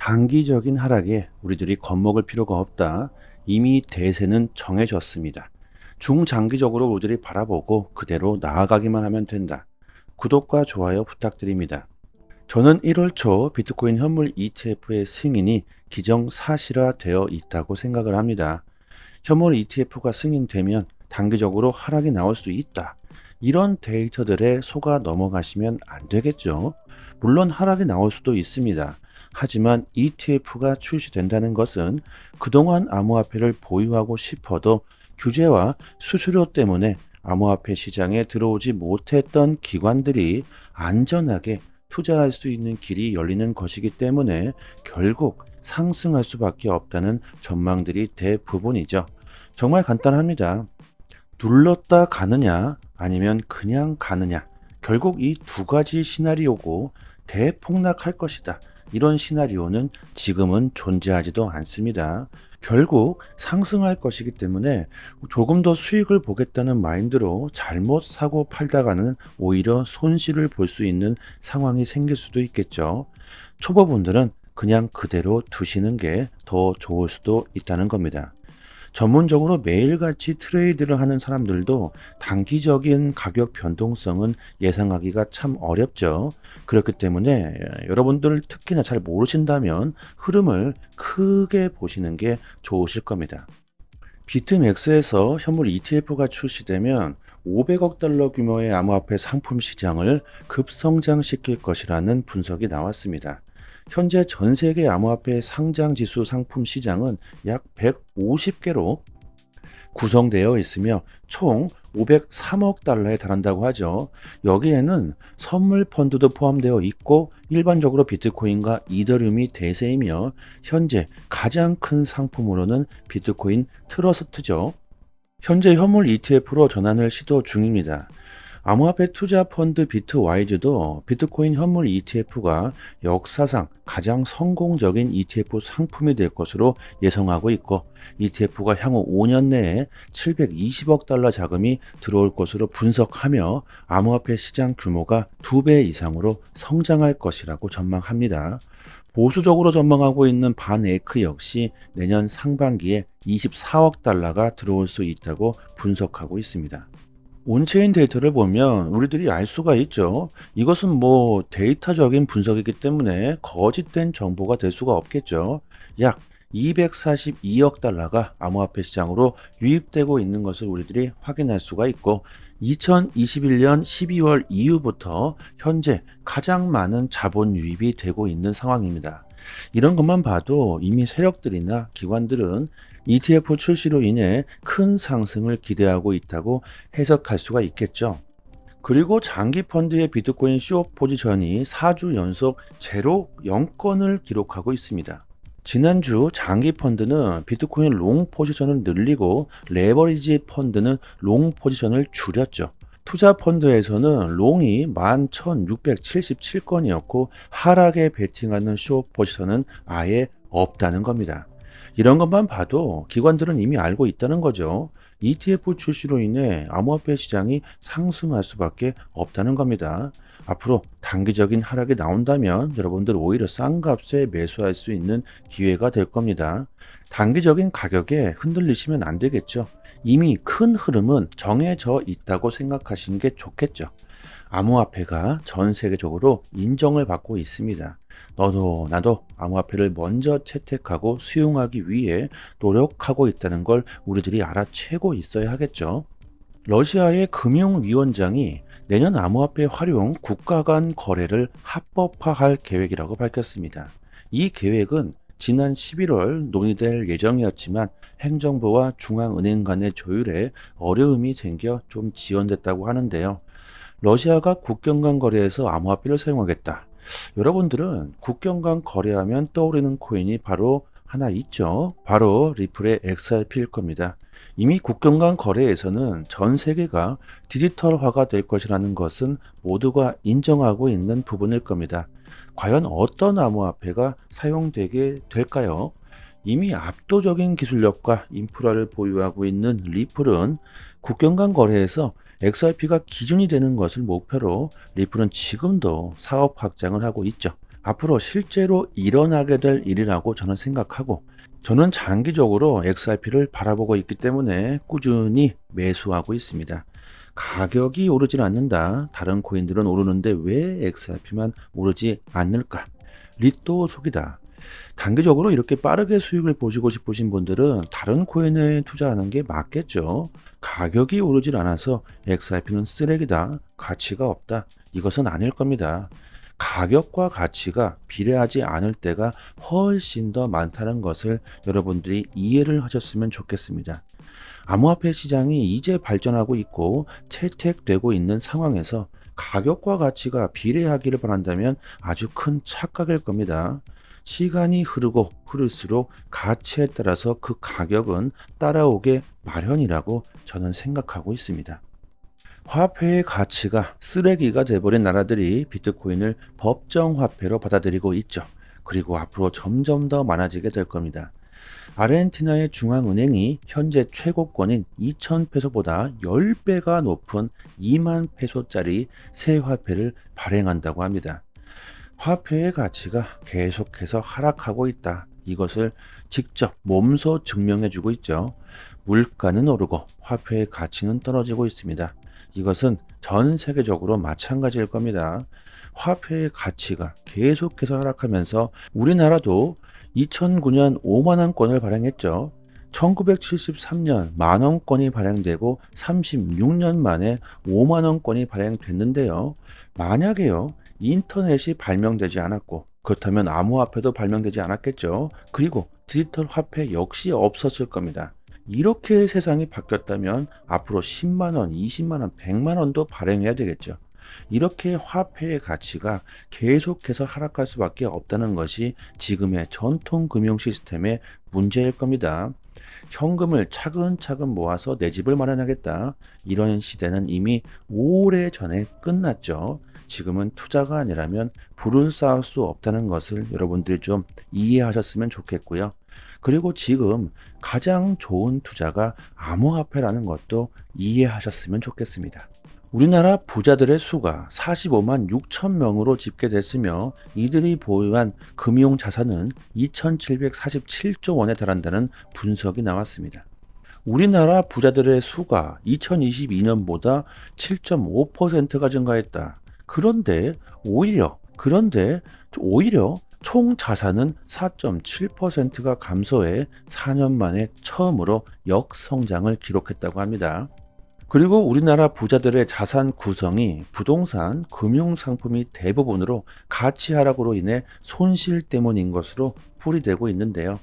단기적인 하락에 우리들이 겁먹을 필요가 없다. 이미 대세는 정해졌습니다. 중장기적으로 우리들이 바라보고 그대로 나아가기만 하면 된다. 구독과 좋아요 부탁드립니다. 저는 1월 초 비트코인 현물 ETF의 승인이 기정사실화되어 있다고 생각을 합니다. 현물 ETF가 승인되면 단기적으로 하락이 나올 수 있다. 이런 데이터들에 속아 넘어가시면 안 되겠죠. 물론 하락이 나올 수도 있습니다. 하지만 ETF가 출시된다는 것은 그동안 암호화폐를 보유하고 싶어도 규제와 수수료 때문에 암호화폐 시장에 들어오지 못했던 기관들이 안전하게 투자할 수 있는 길이 열리는 것이기 때문에 결국 상승할 수밖에 없다는 전망들이 대부분이죠. 정말 간단합니다. 눌렀다 가느냐 아니면 그냥 가느냐, 결국 이 두 가지 시나리오고 대폭락할 것이다. 이런 시나리오는 지금은 존재하지도 않습니다. 결국 상승할 것이기 때문에 조금 더 수익을 보겠다는 마인드로 잘못 사고 팔다가는 오히려 손실을 볼 수 있는 상황이 생길 수도 있겠죠. 초보분들은 그냥 그대로 두시는 게 더 좋을 수도 있다는 겁니다. 전문적으로 매일같이 트레이드를 하는 사람들도 단기적인 가격 변동성은 예상하기가 참 어렵죠. 그렇기 때문에 여러분들 특히나 잘 모르신다면 흐름을 크게 보시는 게 좋으실 겁니다. 비트맥스에서 현물 ETF가 출시되면 500억 달러 규모의 암호화폐 상품 시장을 급성장시킬 것이라는 분석이 나왔습니다. 현재 전 세계 암호화폐 상장 지수 상품 시장은 약 150개로 구성되어 있으며 총 503억 달러에 달한다고 하죠. 여기에는 선물 펀드도 포함되어 있고 일반적으로 비트코인과 이더리움이 대세이며 현재 가장 큰 상품으로는 비트코인 트러스트죠. 현재 현물 ETF로 전환을 시도 중입니다. 암호화폐 투자 펀드 비트와이즈도 비트코인 현물 ETF가 역사상 가장 성공적인 ETF 상품이 될 것으로 예상하고 있고 ETF가 향후 5년 내에 720억 달러 자금이 들어올 것으로 분석하며 암호화폐 시장 규모가 2배 이상으로 성장할 것이라고 전망합니다. 보수적으로 전망하고 있는 반에이크 역시 내년 상반기에 24억 달러가 들어올 수 있다고 분석하고 있습니다. 온체인 데이터를 보면 우리들이 알 수가 있죠. 이것은 뭐 데이터적인 분석이기 때문에 거짓된 정보가 될 수가 없겠죠. 약 242억 달러가 암호화폐 시장으로 유입되고 있는 것을 우리들이 확인할 수가 있고 2021년 12월 이후부터 현재 가장 많은 자본 유입이 되고 있는 상황입니다. 이런 것만 봐도 이미 세력들이나 기관들은 ETF 출시로 인해 큰 상승을 기대하고 있다고 해석할 수가 있겠죠. 그리고 장기 펀드의 비트코인 숏 포지션이 4주 연속 제로 0건을 기록하고 있습니다. 지난주 장기 펀드는 비트코인 롱 포지션을 늘리고 레버리지 펀드는 롱 포지션을 줄였죠. 투자 펀드에서는 롱이 11,677건이었고 하락에 베팅하는 숏 포지션은 아예 없다는 겁니다. 이런 것만 봐도 기관들은 이미 알고 있다는 거죠. ETF 출시로 인해 암호화폐 시장이 상승할 수밖에 없다는 겁니다. 앞으로 단기적인 하락이 나온다면 여러분들 오히려 싼 값에 매수할 수 있는 기회가 될 겁니다. 단기적인 가격에 흔들리시면 안 되겠죠. 이미 큰 흐름은 정해져 있다고 생각하시는 게 좋겠죠. 암호화폐가 전 세계적으로 인정을 받고 있습니다. 너도 나도 암호화폐를 먼저 채택하고 수용하기 위해 노력하고 있다는 걸 우리들이 알아채고 있어야 하겠죠. 러시아의 금융위원장이 내년 암호화폐 활용 국가 간 거래를 합법화할 계획이라고 밝혔습니다. 이 계획은 지난 11월 논의될 예정이었지만 행정부와 중앙은행 간의 조율에 어려움이 생겨 좀 지연됐다고 하는데요. 러시아가 국경 간 거래에서 암호화폐를 사용하겠다. 여러분들은 국경 간 거래하면 떠오르는 코인이 바로 하나 있죠. 바로 리플의 XRP일 겁니다. 이미 국경 간 거래에서는 전 세계가 디지털화가 될 것이라는 것은 모두가 인정하고 있는 부분일 겁니다. 과연 어떤 암호화폐가 사용되게 될까요? 이미 압도적인 기술력과 인프라를 보유하고 있는 리플은 국경 간 거래에서 XRP가 기준이 되는 것을 목표로 리플은 지금도 사업 확장을 하고 있죠. 앞으로 실제로 일어나게 될 일이라고 저는 생각하고, 저는 장기적으로 XRP를 바라보고 있기 때문에 꾸준히 매수하고 있습니다. 가격이 오르질 않는다. 다른 코인들은 오르는데 왜 XRP만 오르지 않을까? 리또 속이다. 단기적으로 이렇게 빠르게 수익을 보시고 싶으신 분들은 다른 코인에 투자하는 게 맞겠죠. 가격이 오르질 않아서 XRP는 쓰레기다, 가치가 없다, 이것은 아닐 겁니다. 가격과 가치가 비례하지 않을 때가 훨씬 더 많다는 것을 여러분들이 이해를 하셨으면 좋겠습니다. 암호화폐 시장이 이제 발전하고 있고 채택되고 있는 상황에서 가격과 가치가 비례하기를 바란다면 아주 큰 착각일 겁니다. 시간이 흐르고 흐를수록 가치에 따라서 그 가격은 따라오게 마련이라고 저는 생각하고 있습니다. 화폐의 가치가 쓰레기가 돼버린 나라들이 비트코인을 법정화폐로 받아들이고 있죠. 그리고 앞으로 점점 더 많아지게 될 겁니다. 아르헨티나의 중앙은행이 현재 최고권인 2,000페소보다 10배가 높은 2만 페소짜리 새 화폐를 발행한다고 합니다. 화폐의 가치가 계속해서 하락하고 있다. 이것을 직접 몸소 증명해주고 있죠. 물가는 오르고 화폐의 가치는 떨어지고 있습니다. 이것은 전 세계적으로 마찬가지일 겁니다. 화폐의 가치가 계속해서 하락하면서 우리나라도 2009년 5만원권을 발행했죠. 1973년 만원권이 발행되고 36년 만에 5만원권이 발행됐는데요. 만약에요, 인터넷이 발명되지 않았고, 그렇다면 암호화폐도 발명되지 않았겠죠. 그리고 디지털 화폐 역시 없었을 겁니다. 이렇게 세상이 바뀌었다면 앞으로 10만원, 20만원, 100만원도 발행해야 되겠죠. 이렇게 화폐의 가치가 계속해서 하락할 수밖에 없다는 것이 지금의 전통 금융 시스템의 문제일 겁니다. 현금을 차근차근 모아서 내 집을 마련하겠다. 이런 시대는 이미 오래전에 끝났죠. 지금은 투자가 아니라면 부를 쌓을 수 없다는 것을 여러분들이 좀 이해하셨으면 좋겠고요. 그리고 지금 가장 좋은 투자가 암호화폐라는 것도 이해하셨으면 좋겠습니다. 우리나라 부자들의 수가 45만 6천 명으로 집계됐으며 이들이 보유한 금융자산은 2,747조 원에 달한다는 분석이 나왔습니다. 우리나라 부자들의 수가 2022년보다 7.5%가 증가했다. 그런데 오히려 총 자산은 4.7%가 감소해 4년 만에 처음으로 역성장을 기록했다고 합니다. 그리고 우리나라 부자들의 자산 구성이 부동산, 금융상품이 대부분으로 가치 하락으로 인해 손실 때문인 것으로 풀이되고 있는데요.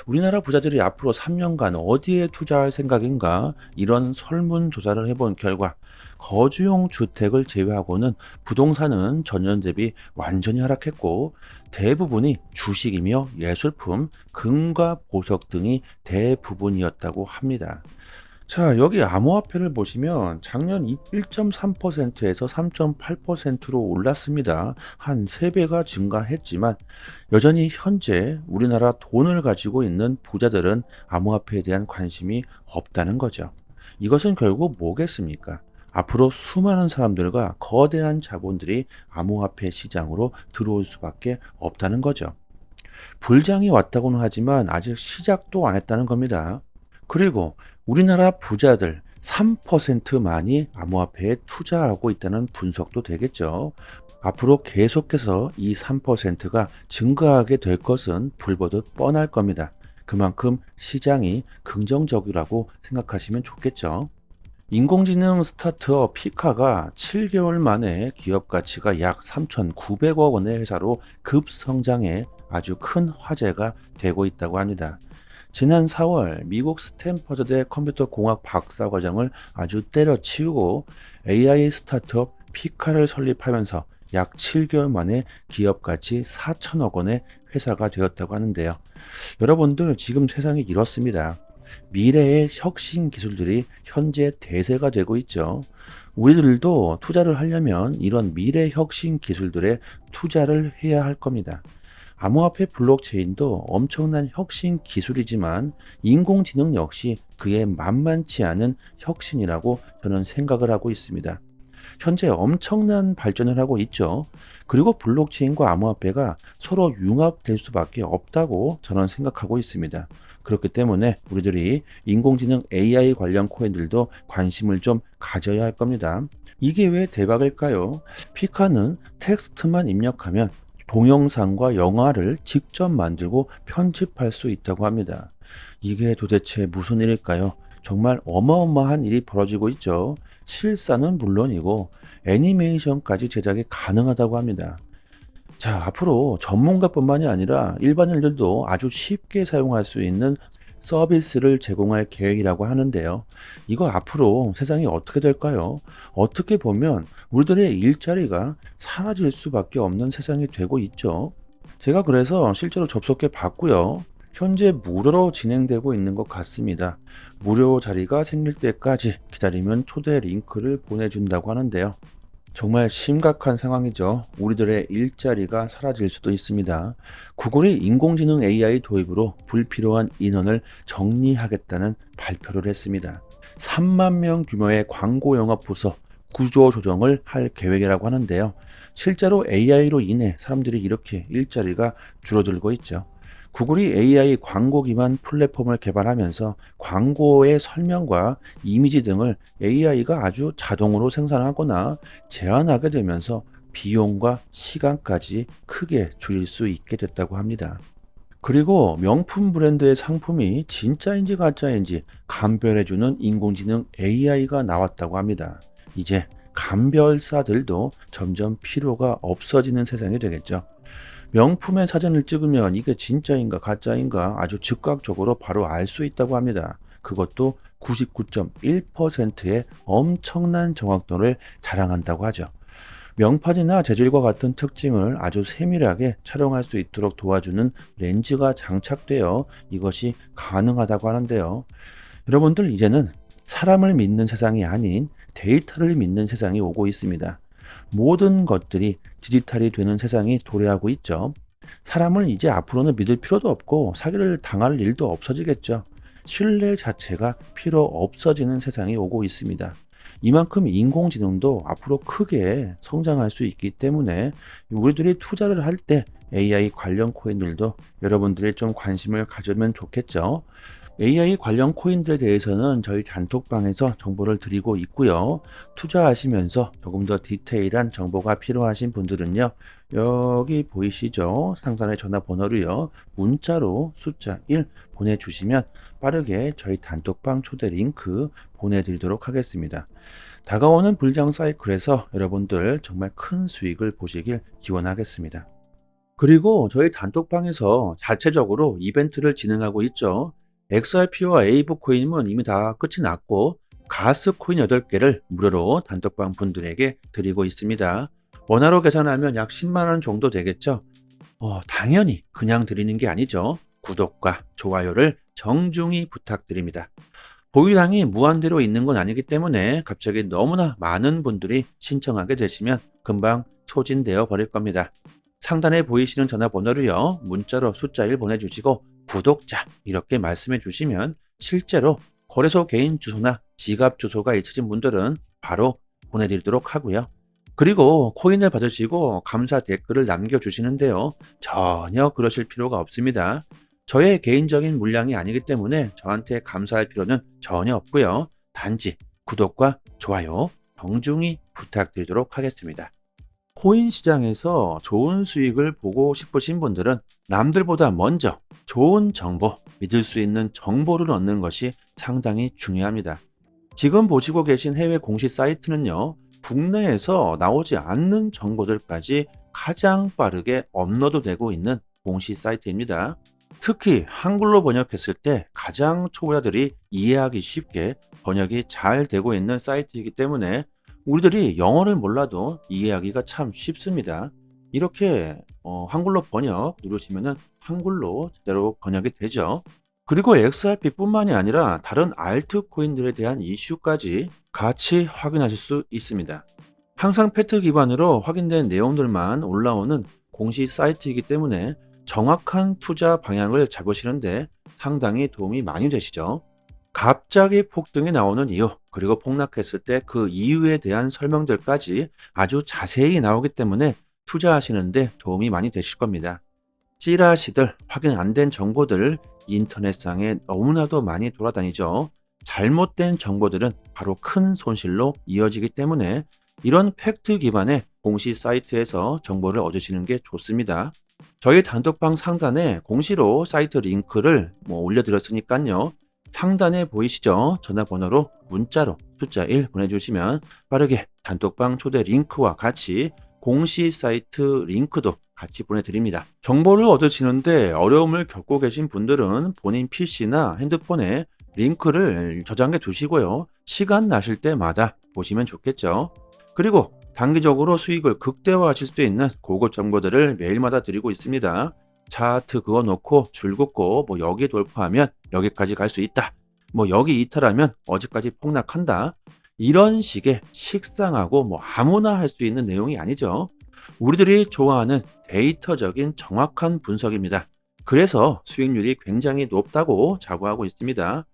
우리나라 부자들이 앞으로 3년간 어디에 투자할 생각인가, 이런 설문조사를 해본 결과 거주용 주택을 제외하고는 부동산은 전년 대비 완전히 하락했고, 대부분이 주식이며 예술품, 금과 보석 등이 대부분이었다고 합니다. 자, 여기 암호화폐를 보시면 작년 1.3%에서 3.8%로 올랐습니다. 한 3배가 증가했지만 여전히 현재 우리나라 돈을 가지고 있는 부자들은 암호화폐에 대한 관심이 없다는 거죠. 이것은 결국 뭐겠습니까? 앞으로 수많은 사람들과 거대한 자본들이 암호화폐 시장으로 들어올 수밖에 없다는 거죠. 불장이 왔다고는 하지만 아직 시작도 안 했다는 겁니다. 그리고 우리나라 부자들 3%만이 암호화폐에 투자하고 있다는 분석도 되겠죠. 앞으로 계속해서 이 3%가 증가하게 될 것은 불보듯 뻔할 겁니다. 그만큼 시장이 긍정적이라고 생각하시면 좋겠죠. 인공지능 스타트업 피카가 7개월 만에 기업 가치가 약 3,900억 원의 회사로 급성장해 아주 큰 화제가 되고 있다고 합니다. 지난 4월 미국 스탠퍼드대 컴퓨터 공학 박사과정을 아주 때려치우고 AI 스타트업 피카를 설립하면서 약 7개월 만에 기업 가치 4천억 원의 회사가 되었다고 하는데요. 여러분들, 지금 세상이 이렇습니다. 미래의 혁신 기술들이 현재 대세가 되고 있죠. 우리들도 투자를 하려면 이런 미래 혁신 기술들에 투자를 해야 할 겁니다. 암호화폐 블록체인도 엄청난 혁신 기술이지만 인공지능 역시 그에 만만치 않은 혁신이라고 저는 생각을 하고 있습니다. 현재 엄청난 발전을 하고 있죠. 그리고 블록체인과 암호화폐가 서로 융합될 수밖에 없다고 저는 생각하고 있습니다. 그렇기 때문에 우리들이 인공지능 AI 관련 코인들도 관심을 좀 가져야 할 겁니다. 이게 왜 대박일까요? 피카는 텍스트만 입력하면 동영상과 영화를 직접 만들고 편집할 수 있다고 합니다. 이게 도대체 무슨 일일까요? 정말 어마어마한 일이 벌어지고 있죠. 실사는 물론이고 애니메이션까지 제작이 가능하다고 합니다. 자, 앞으로 전문가뿐만이 아니라 일반인들도 아주 쉽게 사용할 수 있는 서비스를 제공할 계획이라고 하는데요. 이거 앞으로 세상이 어떻게 될까요? 어떻게 보면 우리들의 일자리가 사라질 수밖에 없는 세상이 되고 있죠. 제가 그래서 실제로 접속해 봤고요. 현재 무료로 진행되고 있는 것 같습니다. 무료 자리가 생길 때까지 기다리면 초대 링크를 보내준다고 하는데요. 정말 심각한 상황이죠. 우리들의 일자리가 사라질 수도 있습니다. 구글이 인공지능 AI 도입으로 불필요한 인원을 정리하겠다는 발표를 했습니다. 3만 명 규모의 광고 영업 부서 구조 조정을 할 계획이라고 하는데요. 실제로 AI로 인해 사람들이 이렇게 일자리가 줄어들고 있죠. 구글이 AI 광고 기반 플랫폼을 개발하면서 광고의 설명과 이미지 등을 AI가 아주 자동으로 생산하거나 제한하게 되면서 비용과 시간까지 크게 줄일 수 있게 됐다고 합니다. 그리고 명품 브랜드의 상품이 진짜인지 가짜인지 감별해주는 인공지능 AI가 나왔다고 합니다. 이제 감별사들도 점점 필요가 없어지는 세상이 되겠죠. 명품의 사진을 찍으면 이게 진짜인가 가짜인가 아주 즉각적으로 바로 알 수 있다고 합니다. 그것도 99.1%의 엄청난 정확도를 자랑한다고 하죠. 명판이나 재질과 같은 특징을 아주 세밀하게 촬영할 수 있도록 도와주는 렌즈가 장착되어 이것이 가능하다고 하는데요. 여러분들 이제는 사람을 믿는 세상이 아닌 데이터를 믿는 세상이 오고 있습니다. 모든 것들이 디지털이 되는 세상이 도래하고 있죠. 사람을 이제 앞으로는 믿을 필요도 없고 사기를 당할 일도 없어지겠죠. 신뢰 자체가 필요 없어지는 세상이 오고 있습니다. 이만큼 인공지능도 앞으로 크게 성장할 수 있기 때문에 우리들이 투자를 할 때 AI 관련 코인들도 여러분들이 좀 관심을 가지면 좋겠죠. AI 관련 코인들에 대해서는 저희 단톡방에서 정보를 드리고 있고요. 투자하시면서 조금 더 디테일한 정보가 필요하신 분들은요. 여기 보이시죠? 상단의 전화번호로요. 문자로 숫자 1 보내주시면 빠르게 저희 단톡방 초대 링크 보내드리도록 하겠습니다. 다가오는 불장 사이클에서 여러분들 정말 큰 수익을 보시길 기원하겠습니다. 그리고 저희 단톡방에서 자체적으로 이벤트를 진행하고 있죠. XRP와 에이브 코인은 이미 다 끝이 났고 가스 코인 8개를 무료로 단톡방 분들에게 드리고 있습니다. 원화로 계산하면 약 10만원 정도 되겠죠. 당연히 그냥 드리는 게 아니죠. 구독과 좋아요를 정중히 부탁드립니다. 보유량이 무한대로 있는 건 아니기 때문에 갑자기 너무나 많은 분들이 신청하게 되시면 금방 소진되어 버릴 겁니다. 상단에 보이시는 전화번호로요. 문자로 숫자 1 보내주시고 구독자 이렇게 말씀해 주시면 실제로 거래소 개인 주소나 지갑 주소가 있으신 분들은 바로 보내드리도록 하고요. 그리고 코인을 받으시고 감사 댓글을 남겨주시는데요. 전혀 그러실 필요가 없습니다. 저의 개인적인 물량이 아니기 때문에 저한테 감사할 필요는 전혀 없고요. 단지 구독과 좋아요 정중히 부탁드리도록 하겠습니다. 코인 시장에서 좋은 수익을 보고 싶으신 분들은 남들보다 먼저 좋은 정보, 믿을 수 있는 정보를 얻는 것이 상당히 중요합니다. 지금 보시고 계신 해외 공시 사이트는요, 국내에서 나오지 않는 정보들까지 가장 빠르게 업로드되고 있는 공시 사이트입니다. 특히 한글로 번역했을 때 가장 초보자들이 이해하기 쉽게 번역이 잘 되고 있는 사이트이기 때문에 우리들이 영어를 몰라도 이해하기가 참 쉽습니다. 이렇게 한글로 번역 누르시면은 한글로 제대로 번역이 되죠. 그리고 XRP뿐만이 아니라 다른 알트코인들에 대한 이슈까지 같이 확인하실 수 있습니다. 항상 팩트 기반으로 확인된 내용들만 올라오는 공시 사이트이기 때문에 정확한 투자 방향을 잡으시는데 상당히 도움이 많이 되시죠. 갑자기 폭등이 나오는 이유, 그리고 폭락했을 때 그 이유에 대한 설명들까지 아주 자세히 나오기 때문에 투자하시는데 도움이 많이 되실 겁니다. 찌라시들, 확인 안 된 정보들 인터넷상에 너무나도 많이 돌아다니죠. 잘못된 정보들은 바로 큰 손실로 이어지기 때문에 이런 팩트 기반의 공시 사이트에서 정보를 얻으시는 게 좋습니다. 저희 단톡방 상단에 공시로 사이트 링크를 올려드렸으니까요. 상단에 보이시죠? 전화번호로 문자로 숫자 1 보내주시면 빠르게 단톡방 초대 링크와 같이 공시 사이트 링크도 같이 보내드립니다. 정보를 얻으시는데 어려움을 겪고 계신 분들은 본인 PC나 핸드폰에 링크를 저장해 두시고요. 시간 나실 때마다 보시면 좋겠죠. 그리고 단기적으로 수익을 극대화하실 수 있는 고급 정보들을 매일마다 드리고 있습니다. 차트 그어놓고 줄 긋고 여기 돌파하면 여기까지 갈 수 있다. 여기 이탈하면 어디까지 폭락한다. 이런 식의 식상하고 아무나 할 수 있는 내용이 아니죠. 우리들이 좋아하는 데이터적인 정확한 분석입니다. 그래서 수익률이 굉장히 높다고 자부하고 있습니다.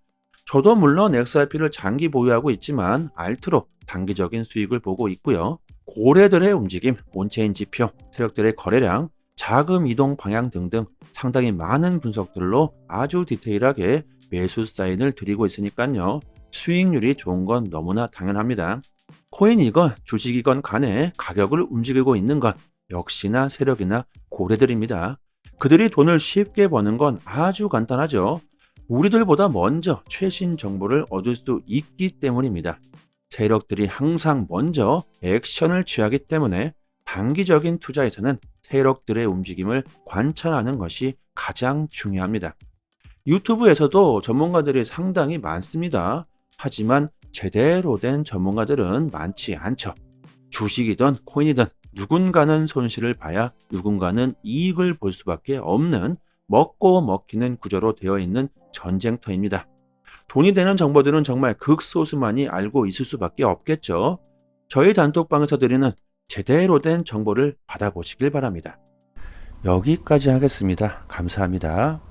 저도 물론 XRP를 장기 보유하고 있지만 알트로 단기적인 수익을 보고 있고요. 고래들의 움직임, 온체인 지표, 세력들의 거래량, 자금 이동 방향 등등 상당히 많은 분석들로 아주 디테일하게 매수 사인을 드리고 있으니까요. 수익률이 좋은 건 너무나 당연합니다. 코인이건 주식이건 간에 가격을 움직이고 있는 건 역시나 세력이나 고래들입니다. 그들이 돈을 쉽게 버는 건 아주 간단하죠. 우리들보다 먼저 최신 정보를 얻을 수 있기 때문입니다. 세력들이 항상 먼저 액션을 취하기 때문에 단기적인 투자에서는 세력들의 움직임을 관찰하는 것이 가장 중요합니다. 유튜브에서도 전문가들이 상당히 많습니다. 하지만 제대로 된 전문가들은 많지 않죠. 주식이든 코인이든 누군가는 손실을 봐야 누군가는 이익을 볼 수밖에 없는 먹고 먹히는 구조로 되어 있는 전쟁터입니다. 돈이 되는 정보들은 정말 극소수만이 알고 있을 수밖에 없겠죠. 저희 단톡방에서 드리는 제대로 된 정보를 받아보시길 바랍니다. 여기까지 하겠습니다. 감사합니다.